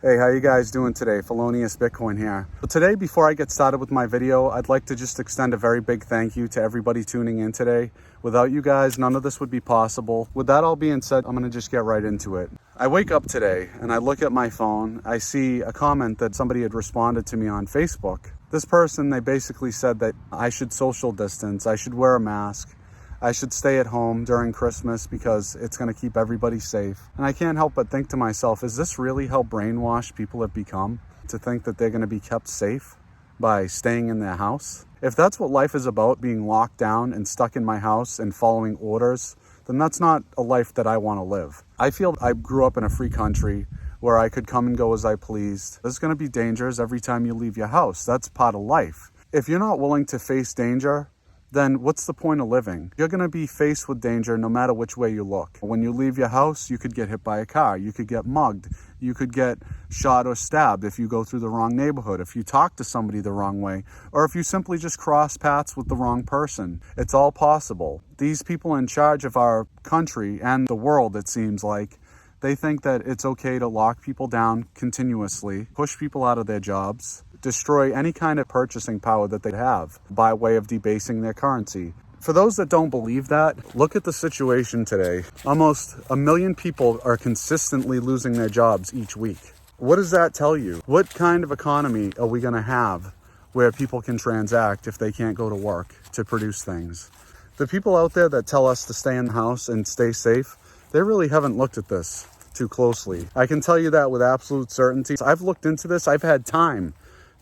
Hey, how you guys doing today? Felonious Bitcoin here. So today, before I get started with my video, I'd like to just extend a very big thank you to everybody tuning in today. Without you guys, none of this would be possible. With that all being said, I'm gonna just get right into it. I wake up today and I look at my phone. I see a comment that somebody had responded to me on Facebook. This person, they basically said that I should social distance, I should wear a mask, I should stay at home during Christmas because it's going to keep everybody safe. And I can't help but think to myself, is this really how brainwashed people have become? To think that they're going to be kept safe by staying in their house? If that's what life is about, being locked down and stuck in my house and following orders, then that's not a life that I want to live. I feel I grew up in a free country where I could come and go as I pleased. There's going to be dangers every time you leave your house. That's part of life. If you're not willing to face danger, then what's the point of living? You're going to be faced with danger no matter which way you look. When you leave your house, you could get hit by a car, you could get mugged, you could get shot or stabbed if you go through the wrong neighborhood, if you talk to somebody the wrong way, or if you simply just cross paths with the wrong person. It's all possible. These people in charge of our country and the world, it seems like, they think that it's okay to lock people down continuously, push people out of their jobs, destroy any kind of purchasing power that they have by way of debasing their currency. For those that don't believe that, look at the situation today. Almost 1 million people are consistently losing their jobs each week. What does that tell you? What kind of economy are we going to have where people can transact if they can't go to work to produce things? The people out there that tell us to stay in the house and stay safe, they really haven't looked at this too closely. I can tell you that with absolute certainty. I've looked into this. I've had time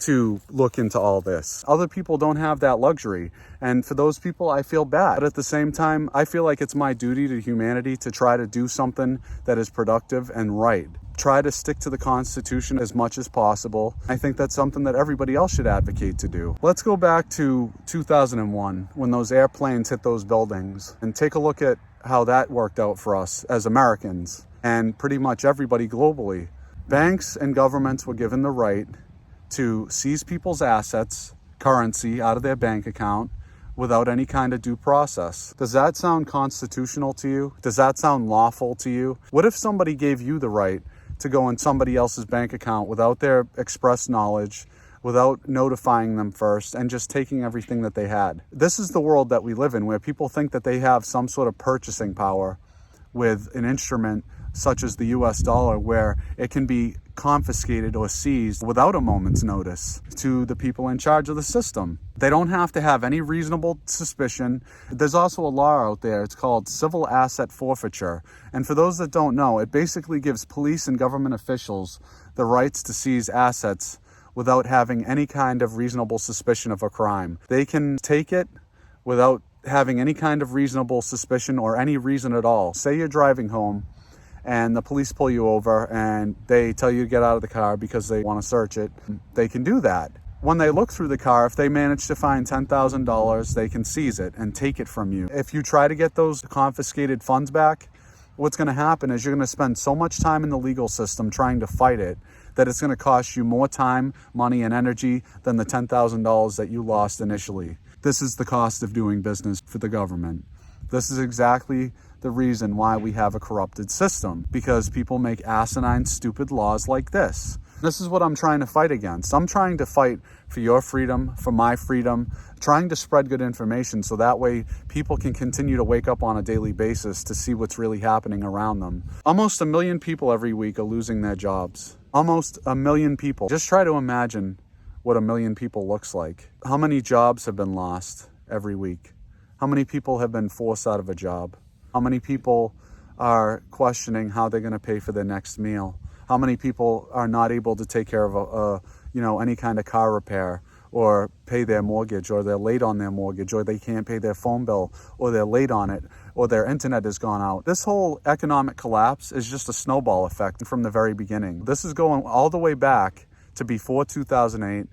to look into all this. Other people don't have that luxury. And for those people, I feel bad. But at the same time, I feel like it's my duty to humanity to try to do something that is productive and right. Try to stick to the Constitution as much as possible. I think that's something that everybody else should advocate to do. Let's go back to 2001 when those airplanes hit those buildings and take a look at how that worked out for us as Americans and pretty much everybody globally. Banks and governments were given the right to seize people's assets, currency out of their bank account without any kind of due process. Does that sound constitutional to you? Does that sound lawful to you? What if somebody gave you the right to go in somebody else's bank account without their express knowledge, without notifying them first, and just taking everything that they had? This is the world that we live in, where people think that they have some sort of purchasing power with an instrument such as the US dollar, where it can be confiscated or seized without a moment's notice to the people in charge of the system. They don't have to have any reasonable suspicion. There's also a law out there, it's called civil asset forfeiture. And for those that don't know, it basically gives police and government officials the rights to seize assets without having any kind of reasonable suspicion of a crime. They can take it without having any kind of reasonable suspicion or any reason at all. Say you're driving home and the police pull you over and they tell you to get out of the car because they want to search it. They can do that. When they look through the car, if they manage to find $10,000, they can seize it and take it from you. If you try to get those confiscated funds back, what's going to happen is you're going to spend so much time in the legal system trying to fight it that it's going to cost you more time, money, and energy than the $10,000 that you lost initially. This is the cost of doing business for the government. This is exactly the reason why we have a corrupted system, because people make asinine, stupid laws like this. This is what I'm trying to fight against. I'm trying to fight for your freedom, for my freedom, trying to spread good information so that way people can continue to wake up on a daily basis to see what's really happening around them. Almost 1 million people every week are losing their jobs. Almost 1 million people. Just try to imagine what 1 million people looks like. How many jobs have been lost every week? How many people have been forced out of a job? How many people are questioning how they're going to pay for their next meal? How many people are not able to take care of any kind of car repair or pay their mortgage, or they're late on their mortgage, or they can't pay their phone bill, or they're late on it, or their internet has gone out? This whole economic collapse is just a snowball effect from the very beginning. This is going all the way back to before 2008,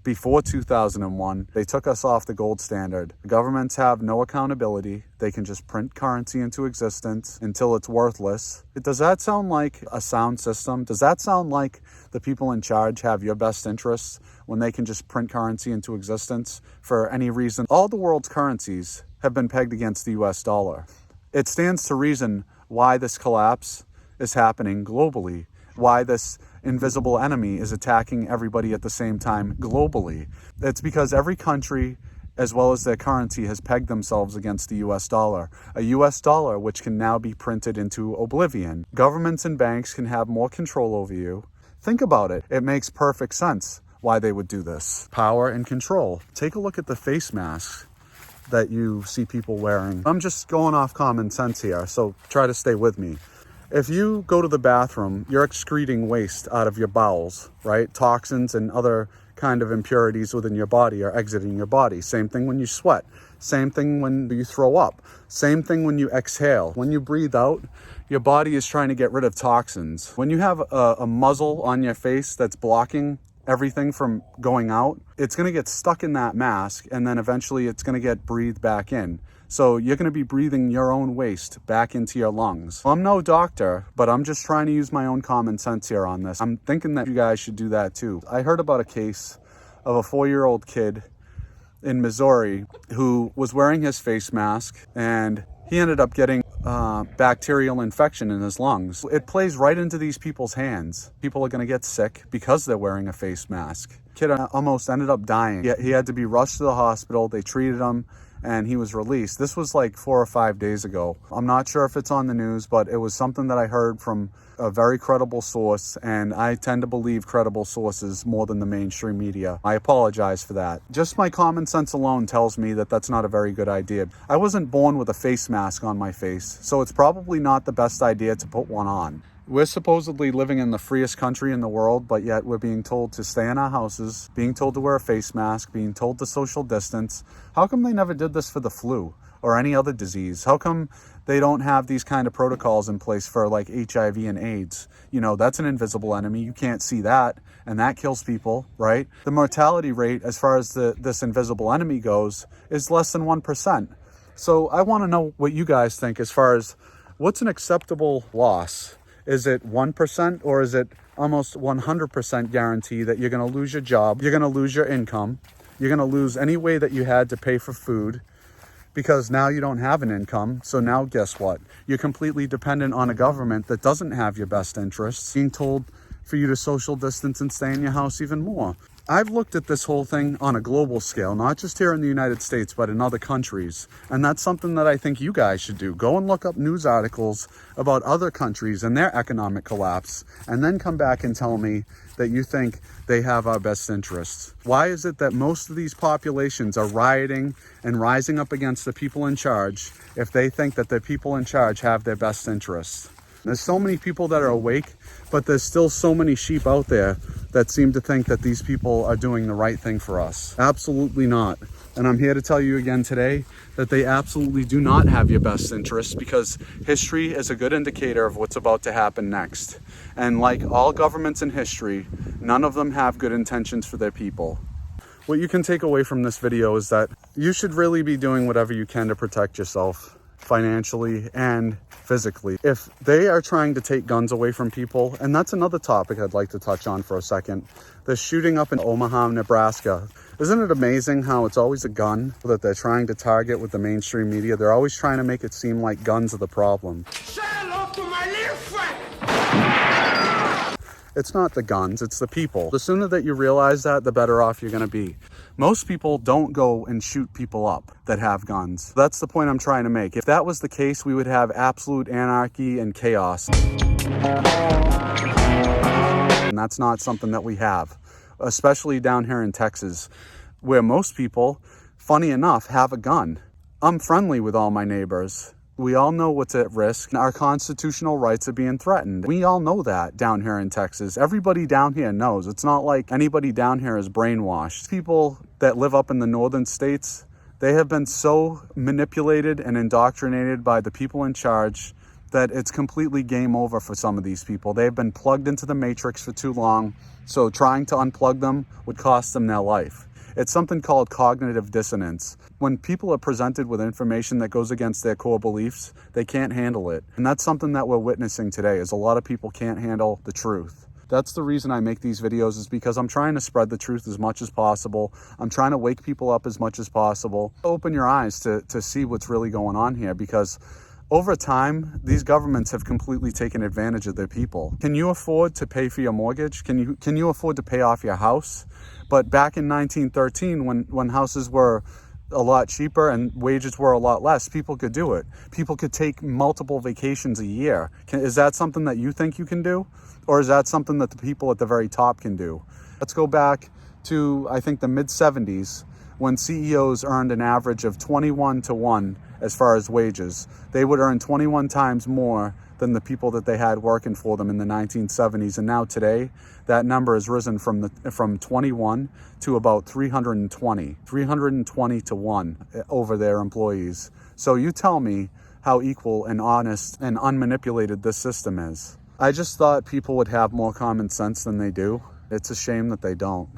before 2001. They took us off the gold standard. Governments have no accountability. They can just print currency into existence until it's worthless. Does that sound like a sound system? Does that sound like the people in charge have your best interests when they can just print currency into existence for any reason? All the world's currencies have been pegged against the US dollar. It stands to reason why this collapse is happening globally, why this invisible enemy is attacking everybody at the same time globally. It's because every country, as well as their currency, has pegged themselves against the US dollar. A US dollar which can now be printed into oblivion. Governments and banks can have more control over you. Think about it. It makes perfect sense why they would do this. Power and control. Take a look at the face masks that you see people wearing. I'm just going off common sense here, so try to stay with me. If you go to the bathroom, you're excreting waste out of your bowels, right? Toxins and other kind of impurities within your body are exiting your body. Same thing when you sweat. Same thing when you throw up. Same thing when you exhale. When you breathe out, your body is trying to get rid of toxins. When you have a muzzle on your face that's blocking everything from going out, it's going to get stuck in that mask, and then eventually it's going to get breathed back in. So you're going to be breathing your own waste back into your lungs. I'm no doctor, but I'm just trying to use my own common sense here on this. I'm thinking that you guys should do that too. I heard about a case of a 4-year-old kid in Missouri who was wearing his face mask, and he ended up getting bacterial infection in his lungs. It plays right into these people's hands. People are going to get sick because they're wearing a face mask. Kid almost ended up dying. He had to be rushed to the hospital. They treated him, and he was released. This was like 4 or 5 days ago. I'm not sure if it's on the news, but it was something that I heard from a very credible source, and I tend to believe credible sources more than the mainstream media. I apologize for that. Just my common sense alone tells me that that's not a very good idea. I wasn't born with a face mask on my face, so it's probably not the best idea to put one on. We're supposedly living in the freest country in the world, but yet we're being told to stay in our houses, being told to wear a face mask, being told to social distance. How come they never did this for the flu or any other disease? How come they don't have these kind of protocols in place for like HIV and AIDS? You know, that's an invisible enemy. You can't see that, and that kills people, right? The mortality rate as far as this invisible enemy goes is less than 1%. So I want to know what you guys think as far as what's an acceptable loss. Is it 1%, or is it almost 100% guarantee that you're going to lose your job, you're going to lose your income, you're going to lose any way that you had to pay for food, because now you don't have an income. So now guess what? You're completely dependent on a government that doesn't have your best interests, being told for you to social distance and stay in your house even more. I've looked at this whole thing on a global scale, not just here in the United States, but in other countries. And that's something that I think you guys should do. Go and look up news articles about other countries and their economic collapse, and then come back and tell me that you think they have our best interests. Why is it that most of these populations are rioting and rising up against the people in charge if they think that the people in charge have their best interests? There's so many people that are awake, but there's still so many sheep out there that seem to think that these people are doing the right thing for us. Absolutely not. And I'm here to tell you again today that they absolutely do not have your best interests, because history is a good indicator of what's about to happen next. And like all governments in history, none of them have good intentions for their people. What you can take away from this video is that you should really be doing whatever you can to protect yourself financially and physically. If they are trying to take guns away from people, and that's another topic I'd like to touch on for a second, the shooting up in Omaha, Nebraska. Isn't it amazing how it's always a gun that they're trying to target with the mainstream media? They're always trying to make it seem like guns are the problem. Say hello to my little friend! It's not the guns, it's the people. The sooner that you realize that, the better off you're gonna be. Most people don't go and shoot people up that have guns. That's the point I'm trying to make. If that was the case, we would have absolute anarchy and chaos. And that's not something that we have, especially down here in Texas, where most people, funny enough, have a gun. I'm friendly with all my neighbors. We all know what's at risk. Our constitutional rights are being threatened. We all know that down here in Texas. Everybody down here knows. It's not like anybody down here is brainwashed. People that live up in the northern states, they have been so manipulated and indoctrinated by the people in charge that it's completely game over for some of these people. They've been plugged into the matrix for too long, so trying to unplug them would cost them their life. It's something called cognitive dissonance. When people are presented with information that goes against their core beliefs, they can't handle it. And that's something that we're witnessing today, is a lot of people can't handle the truth. That's the reason I make these videos, is because I'm trying to spread the truth as much as possible. I'm trying to wake people up as much as possible. Open your eyes to see what's really going on here, because Over time, these governments have completely taken advantage of their people. Can you afford to pay for your mortgage? Can you afford to pay off your house? But back in 1913, when houses were a lot cheaper and wages were a lot less, people could do it. People could take multiple vacations a year. Is that something that you think you can do? Or is that something that the people at the very top can do? Let's go back to, I think, the mid-70s, when CEOs earned an average of 21 to 1 as far as wages. They would earn 21 times more than the people that they had working for them in the 1970s. And now today, that number has risen from 21 to about 320 to 1 over their employees. So you tell me how equal and honest and unmanipulated this system is. I just thought people would have more common sense than they do. It's a shame that they don't.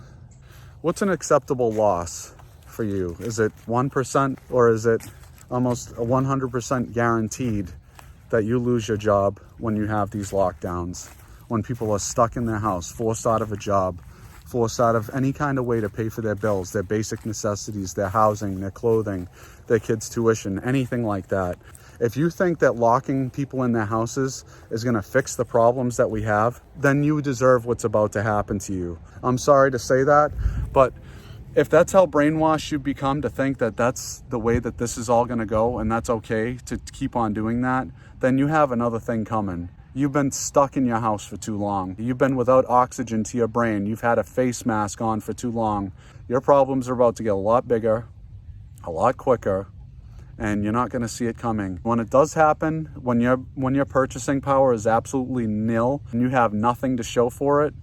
What's an acceptable loss for you? Is it 1% or is it almost 100% guaranteed that you lose your job when you have these lockdowns, when people are stuck in their house, forced out of a job, forced out of any kind of way to pay for their bills, their basic necessities, their housing, their clothing, their kids' tuition, anything like that? If you think that locking people in their houses is going to fix the problems that we have, then you deserve what's about to happen to you. I'm sorry to say that, but if that's how brainwashed you become to think that that's the way that this is all going to go and that's okay to keep on doing that, then you have another thing coming. You've been stuck in your house for too long. You've been without oxygen to your brain. You've had a face mask on for too long. Your problems are about to get a lot bigger, a lot quicker, and you're not going to see it coming. When it does happen, when your purchasing power is absolutely nil and you have nothing to show for it,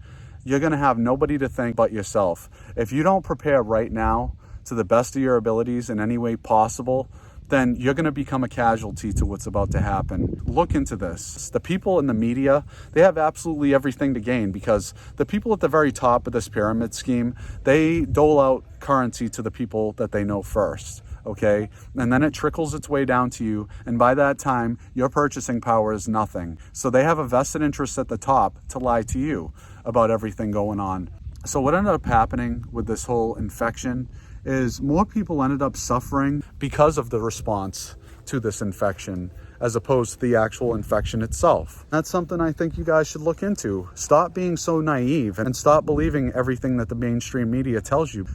you're going to have nobody to thank but yourself. If you don't prepare right now to the best of your abilities in any way possible, then you're going to become a casualty to what's about to happen. Look into this. The people in the media, they have absolutely everything to gain, because the people at the very top of this pyramid scheme, they dole out currency to the people that they know first. Okay, and then it trickles its way down to you, and by that time your purchasing power is nothing. So they have a vested interest at the top to lie to you about everything going on. So what ended up happening with this whole infection is more people ended up suffering because of the response to this infection, as opposed to the actual infection itself. That's something I think you guys should look into. Stop being so naive and stop believing everything that the mainstream media tells you.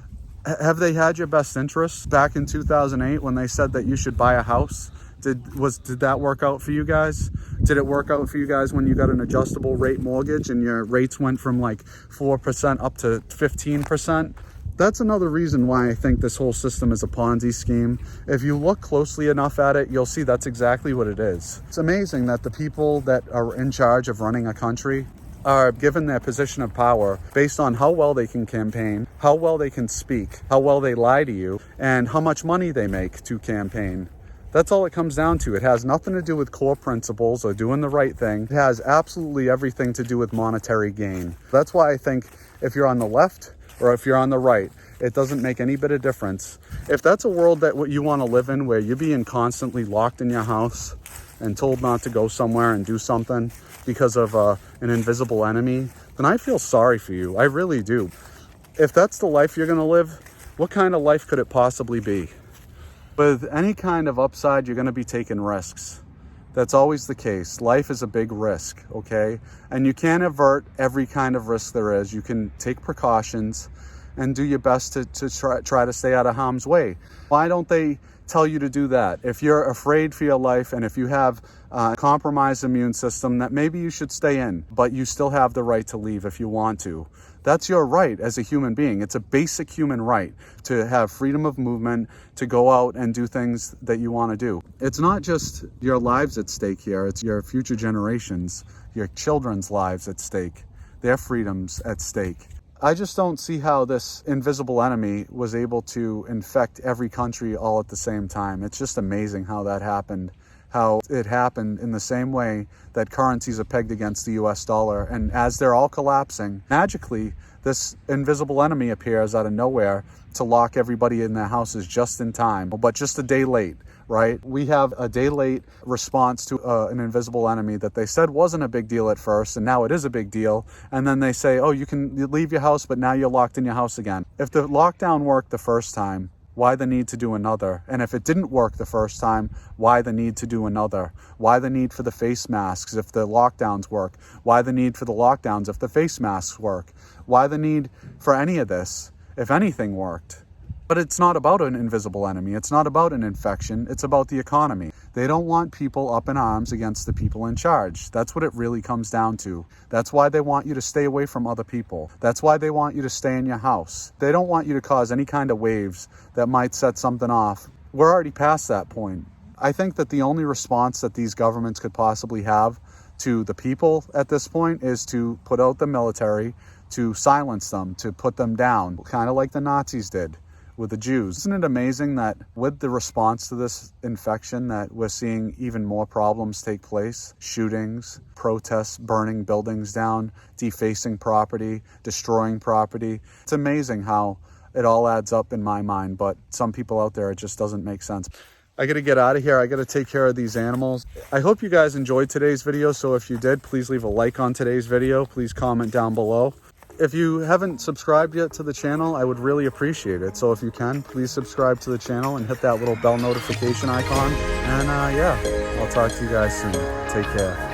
Have they had your best interests back in 2008 when they said that you should buy a house? Did that work out for you guys? Did it work out for you guys when you got an adjustable rate mortgage and your rates went from like 4% up to 15%? That's another reason why I think this whole system is a Ponzi scheme. If you look closely enough at it, you'll see that's exactly what it is. It's amazing that the people that are in charge of running a country are given their position of power based on how well they can campaign, how well they can speak, how well they lie to you, and how much money they make to campaign. That's all it comes down to. It has nothing to do with core principles or doing the right thing. It has absolutely everything to do with monetary gain. That's why I think if you're on the left or if you're on the right, it doesn't make any bit of difference. If that's a world that what you want to live in, where you're being constantly locked in your house and told not to go somewhere and do something because of an invisible enemy, then I feel sorry for you. I really do. If that's the life you're going to live, what kind of life could it possibly be? With any kind of upside, you're going to be taking risks. That's always the case. Life is a big risk, okay? And you can't avert every kind of risk there is. You can take precautions and do your best to try to stay out of harm's way. Why don't they tell you to do that? If you're afraid for your life and if you have a compromised immune system, that maybe you should stay in, but you still have the right to leave if you want to. That's your right as a human being. It's a basic human right to have freedom of movement, to go out and do things that you want to do. It's not just your lives at stake here, it's your future generations, your children's lives at stake, their freedoms at stake. I just don't see how this invisible enemy was able to infect every country all at the same time. It's just amazing how that happened. How it happened in the same way that currencies are pegged against the US dollar. And as they're all collapsing, magically, this invisible enemy appears out of nowhere to lock everybody in their houses just in time, but just a day late, right? We have a day late response to an invisible enemy that they said wasn't a big deal at first, and now it is a big deal. And then they say, oh, you can leave your house, but now you're locked in your house again. If the lockdown worked the first time, Why the need to do another? And if it didn't work the first time, why the need to do another? Why the need for the face masks if the lockdowns work? Why the need for the lockdowns if the face masks work? Why the need for any of this if anything worked? But it's not about an invisible enemy. It's not about an infection. It's about the economy. They don't want people up in arms against the people in charge. That's what it really comes down to. That's why they want you to stay away from other people. That's why they want you to stay in your house. They don't want you to cause any kind of waves that might set something off. We're already past that point. I think that the only response that these governments could possibly have to the people at this point is to put out the military, to silence them, to put them down, kind of like the Nazis did with the Jews. Isn't it amazing that with the response to this infection that we're seeing even more problems take place? Shootings, protests, burning buildings down, defacing property, destroying property. It's amazing how it all adds up in my mind, but some people out there, it just doesn't make sense. I gotta get out of here. I gotta take care of these animals. I hope you guys enjoyed today's video. So if you did, please leave a like on today's video. Please comment down below. If you haven't subscribed yet to the channel, I would really appreciate it. So if you can, please subscribe to the channel and hit that little bell notification icon. And yeah, I'll talk to you guys soon. Take care.